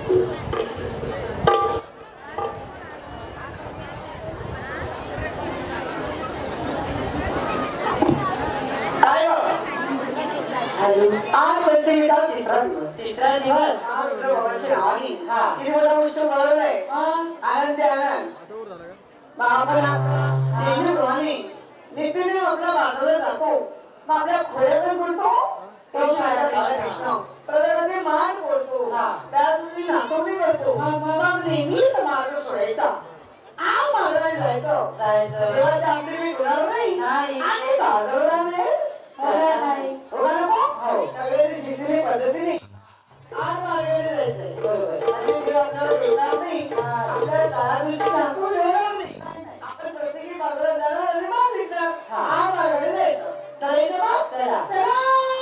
आज प्रतिष्ठा तिसरा दिवस आज बाबाची नावानी किती मोठा उत्सव बोलवलाय आनंद आनंद आपण नेहमी प्रमाणे निष्ठेने आपल्या बाजूला जातो मग आपल्या खोड्यातून बोलतो कृष्ण प्रजापती मान बोलतो त्या तुझी नाचवणी करतो मग नेहमीच मार्ग सोडायचा आव मार्गाने जायचं तेव्हा ते आपली मी गुणावर नाही आणि बाजूला सगळ्यांनी शिकलेली पद्धतीने आज मार्गाने जायचंय बरोबर आणि ते आपल्याला भेटणार नाही आपल्याला काळानुसार दाखवून मिळणार नाही आपण प्रत्येकी बाजूला जाणार आणि मग भेटणार आज मार्गाने जायचं चालायचं मग चला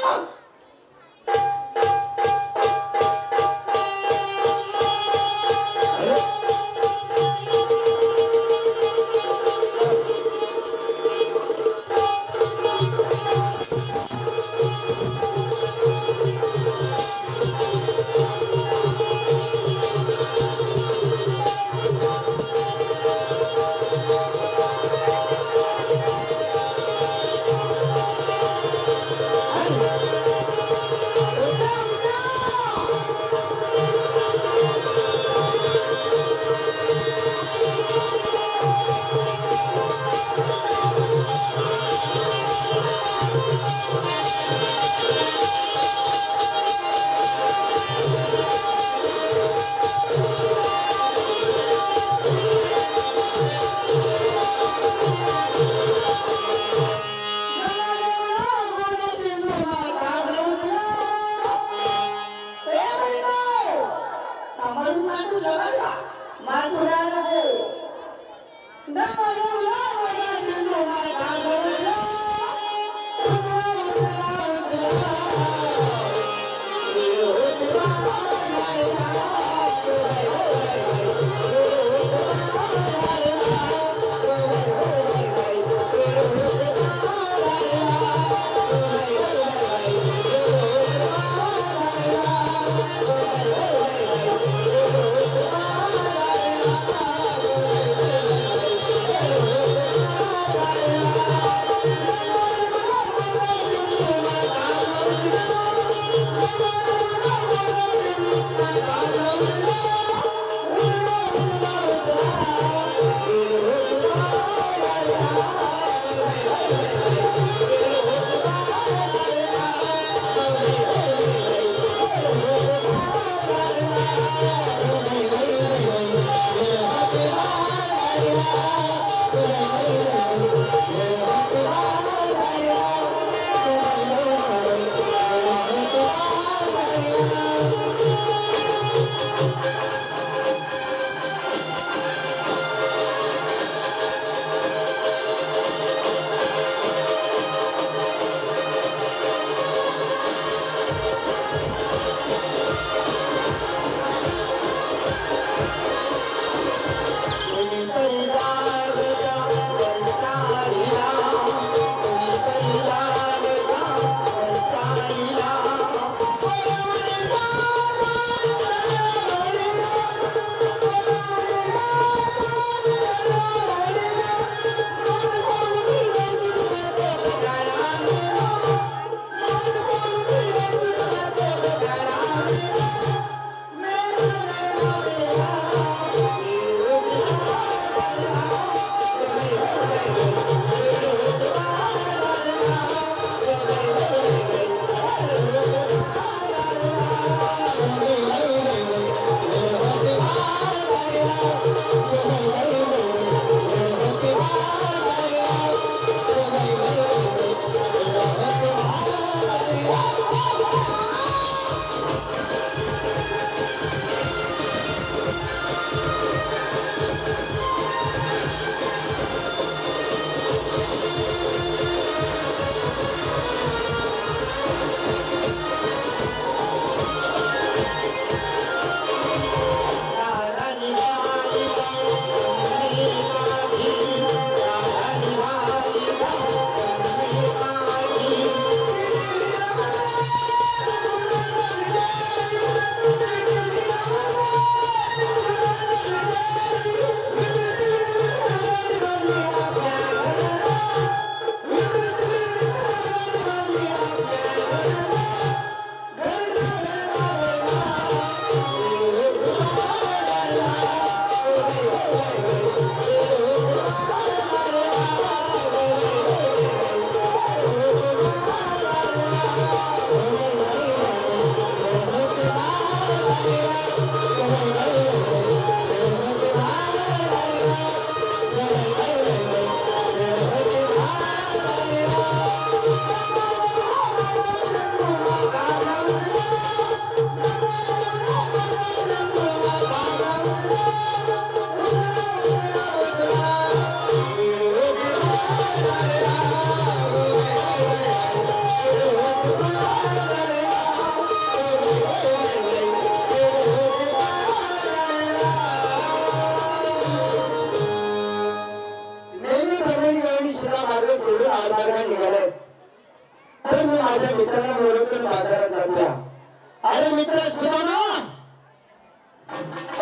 अरे मित्र सुदामा,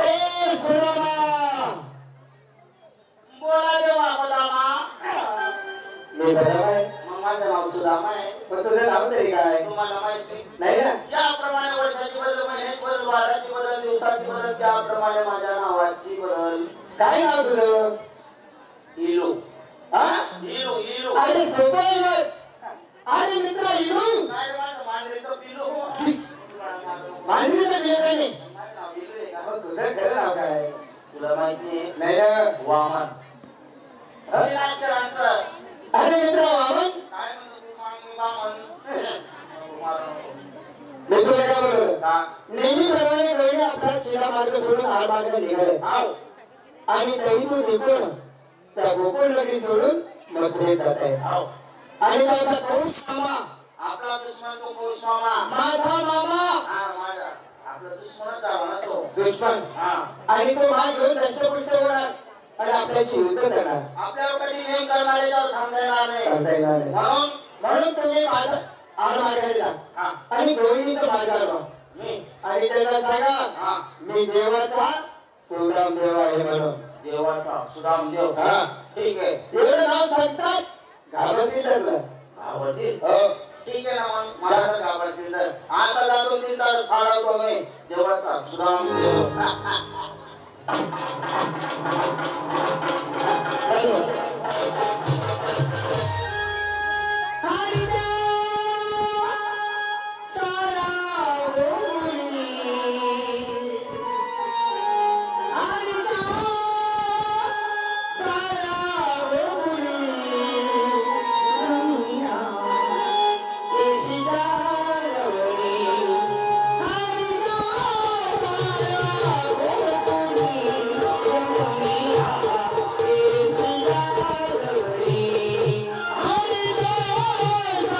ए सुदामा, बोला देवा बदामा. मी बदामा आहे. मग माझं नाव सुदामा आहे. पण तुझं नाव तरी काय? तुम्हाला माहिती नाही ना? याप्रमाणे वर्षाची बदल, महिन्याची बदल, वाराची बदल, दिवसाची बदल, त्याप्रमाणे माझ्या नावाची बदल. काय नाव तुझं? इलू. हा? इलू इलू. अरे सोपं आहे मग. अरे मित्र इलू, काय रे माझं मांजरीचं पिलू. मांजरीचं बिल काय नाही. माझं नाव इलू आहे का? मग तुझं खरं नाव काय? तुला माहिती नाही ना? वामन. हे अक्षरांचं. अरे मित्र वामन, काय म्हणतो तू मी वामन. मी तुला काय बोललो? का? नेहमीप्रमाणे गवळी आपला शिला मार्ग सोडून हा मार्ग निघाले आव. आणि तरी तू दिपण त्या गोकुळ नगरी सोडून मथुरेत जात आहे. आव. आणि माझा पौष मामा, आपला दुश्मन तो पौष मामा. माझा मामा हा माझा. आपला दुश्मनच झाला ना तो. दुश्मन, हा. आणि तो भाग घेऊन दष्टपुष्ट होणार आणि आपल्याशी युद्ध करणार. आपल्यावर कधी नेम करणारे जाऊ सांगता येणार नाही. सांगता येणार नाही. म्हणून म्हणून तुम्ही माझा मार्गाने जा हा. आणि गवळणीचा मार्ग लावा मी आणि त्यांना सांगा हा. मी देवाचा सुदाम देव आहे म्हणून. देवाचा सुदाम देव. हा. ठीक आहे. एवढं नाव सांगतात घाबरतील त्यांना. आवडतील. हो. ठीक आहे ना मग मला तर घाबरतील तर. आता जातो तीन तास फाळवतो मी देवाचा सुदाम देव. हरिदास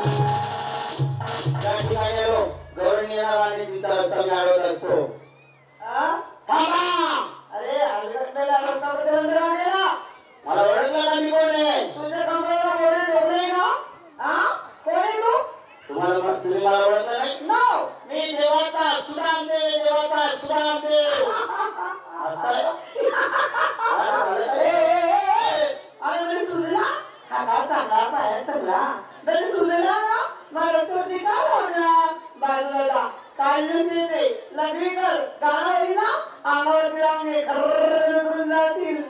त्या ठिकाणी आलो गौरव येणार आणि तिचा रस्ता मी अडवत असतो. अरे हलगर्जीपणा रस्त्यावर बंद केला. मला ओळखलं का मी कोण आहे? तुझ्या कमरेला कोणी ठोकलंय का? कोण आहे तू? तुम्ही मला ओळखलं नाही? नो. मी देवाचा सुदामदेव आहे, देवाचा सुदामदेव. अरे म्हणजे सुजला हा का चांगला पाया चांगला म्हणजे सुजला ना मला तो टिका लागला बाजूला काढलं ते लग्नी कर गाणं होई ना अंगावरती लावणे करून जातील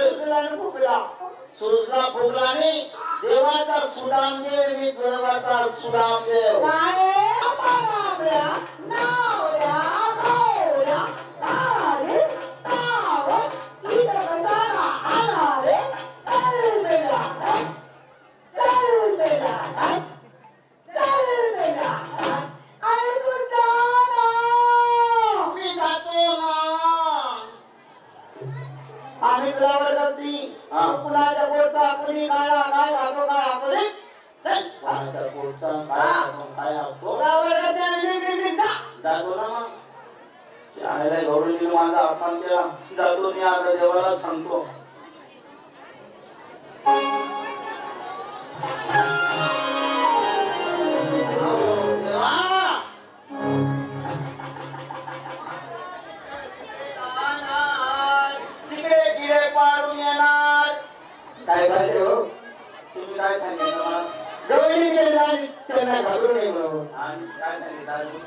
सुजला आणि फुकला सुजला फुगला नाही देवाचा सुदामदेव मी देवाचा सुदामदेव. काय आपल्या नावल्या नावल्या तारे तावत इथं कसारा आला रे चल बेला अरे तू जाना मी जातो ना. आम्ही तुला ओळखत नाही कुणाच्या पोटचा कुणी काढा काय खातो काय आपण कोणाचा पोटचा काय असतो तुला ओळखत नाही आम्ही जातो ना मग. शाळेला गौरवनी माझा अपमान केला जातो मी आता देवाला सांगतो. तिकडे किडे पाडून येणार. काय पाहिजे हो? तुम्ही काय सांगितलं मला? गवळणी केली आणि त्यांना घाबरू नये म्हणून. आणि काय सांगितलं अजून?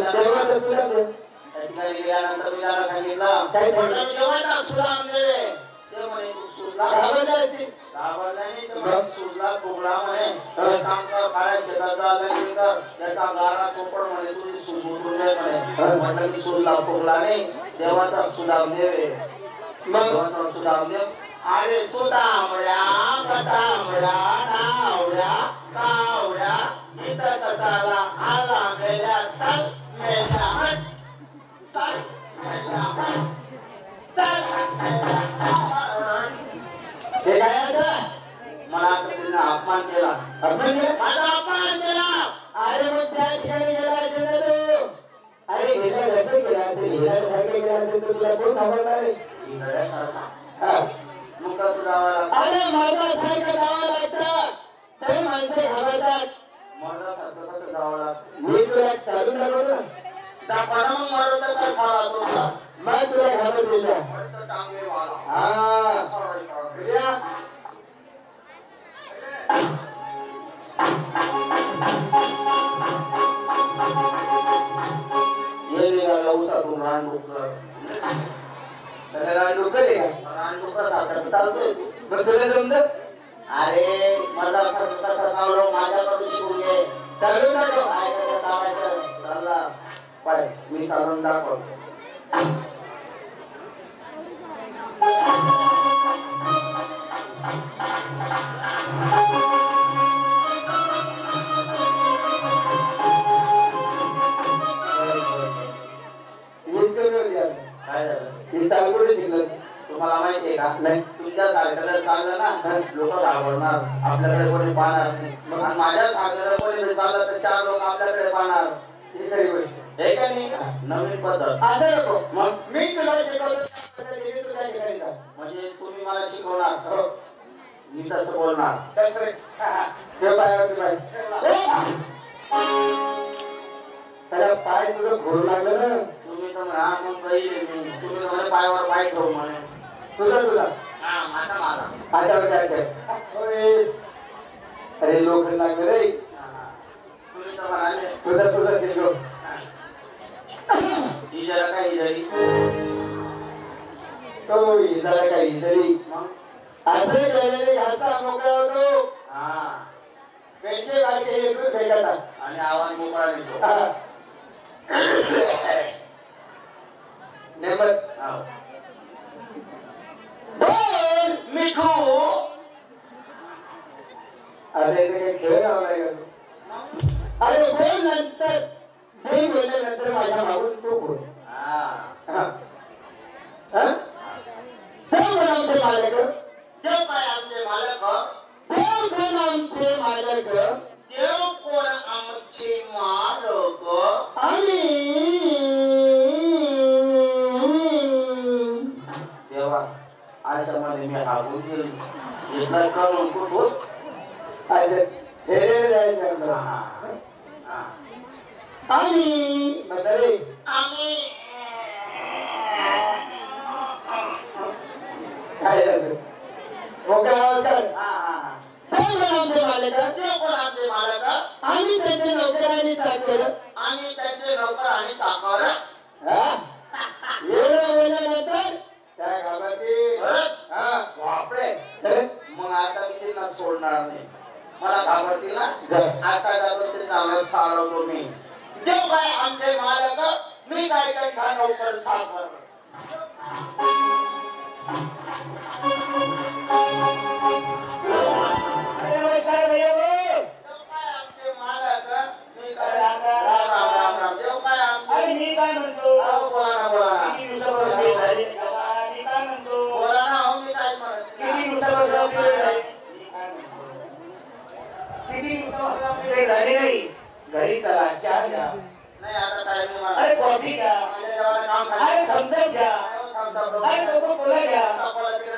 देवाचा सुदामदेव. त्या ठिकाणी गेल्यानंतर मी त्याला सांगितलं काय सांगितलं? मी देवाचा सुदामदेव आहे. ते म्हणे तू सुजला घाबरला असतील. घाबरला नाही तर म्हणे सुजला फुगला म्हणे हे काम कर काळ्या शेताचा लग्न कर त्याचा गारा चोपड म्हणे तुझी सूज उतरून नये म्हणे. म्हटलं की सुजला फुगला नाही देवाचा सुदामदेव आहे. देवाचा सुदामदेव. अरे सुदामड्या कतामड्या नावड्या कावड्या इथं कसाला आला मेल्या तल मेल्या हट तल मेल्या हट तल मेल्या हट. हे काय असं? मला असं तिने अपमान केला. अपमान केला? माझा अपमान केला. अरे मग त्या ठिकाणी गेला असेल ना तू. अरे गेला नसेल केला असेल हिरासारखं केला असेल तर तुला कोण थांबवणार आहे? हा. मग कसं जावं लागतं? अरे मर्दासारखं जावं लागतं तर माणसे घाबरतात. मर्दासारखं कसं जावं लागतं? मी तुला चालून दाखवतो ना. दाखवा ना मग मर्द कसा राहतो का? मग तुला घाबरतील का? मर्द टांगले वाला. हा. असा राहायचा. प्रिया, हे निघाला उसातून रानडुक्कर. त्याला रानडुक्कर आहे का? रानडुक्कर सारखं चालतोय तू. मग तुला जमतं? अरे मर्दासारखं कसं चाललो माझ्याकडून शिकून घे. चालून दाखव. काय कसं चालायचं? चालला. पाय मी चालून दाखवतो. काय झालं? ही चाल कुठे शिकलं? तुम्हाला माहितीये का? नाही. तुमच्या सारखं चाललं ना लोक घाबरणार आपल्याकडे कोणी पाहणार नाही. मग माझ्या सारखं कोणी चाललं तर 4 लोक आपल्याकडे पाहणार. ही खरी गोष्ट हे का नाही? नवीन पद्धत. असं नको. मग मी तुला शिकवतो त्या पद्धतीने तू त्या ठिकाणी जा. म्हणजे तुम्ही मला शिकवणार. हो. मी तसं बोलणार. तसं रे. ठेव पायावरती पाय. त्याला पाय तुझं घोर लागलं ना. तुम्ही तर हा मग बाई मी तुम्ही म्हणे पायावर पाय ठेव म्हणे. तुला हा माझा. हातावर काय ठेव. होयस. अरे लोक लागलं रे. तुम्ही तर म्हणाले तुझं शिकव. ही जरा काय ही जरी तो इजाला काय इजरी. मग असे केलेले घासा मोकळा होतो. हा पेटले बारके एकूण फेकतात. आणि आवाज मोकळा निघतो. हा. नेमत हो. बोल मिठू. अरे ते काही खेळ लावलाय का तू? अरे बोल नंतर. मी बोलल्यानंतर माझ्या मागून तू बोल. हा हा. हा? कोण कोण आमचे मालक? देव काय आमचे मालक? कोण कोण आमचे मालक? देव इथला कळ उंकूट होत असं हेरे जायचं आम्ही म्हातारे आम्ही काय असं मोकळा आवाज काढ कोण कोण आमचे मालक कोण आमचे मालक आम्ही त्यांचे नौकर आणि चाकर आम्ही त्यांचे नौकर आणि चाकर एवढं बोलल्यानंतर काय घाबरते खरंच? हा बापरे खरंच? मग आता मी त्यांना सोडणार नाही मला घाबरतील ना आता जातो ते चांगलं सारवतो मी देव काय आमचे मालक मी काय काय खा नौकर चाकर नमस्कार भैया देव काय आमचे मालक मी काय राम राम राम राम देव काय आमचे अरे मी काय म्हणतो अहो, बोला ना बोला ना किती दिवसापासून भेट झाली नाही तेव्हा मी काय म्हणतो बोला ना हो मी काय म्हणत किती नाही. दिवसापासून भेट झाली मी काय म्हणतो किती दिवसापासून भेट झाली नाही घरी चला चहा घ्या नाही आता काय मी मला अरे कॉफी घ्या माझ्या देवाने काम अरे सांगितलं. थम्सअप घ्या थांब, थांब, थांब. अरे कोको कोला घ्या थांब, बोला, तिकडे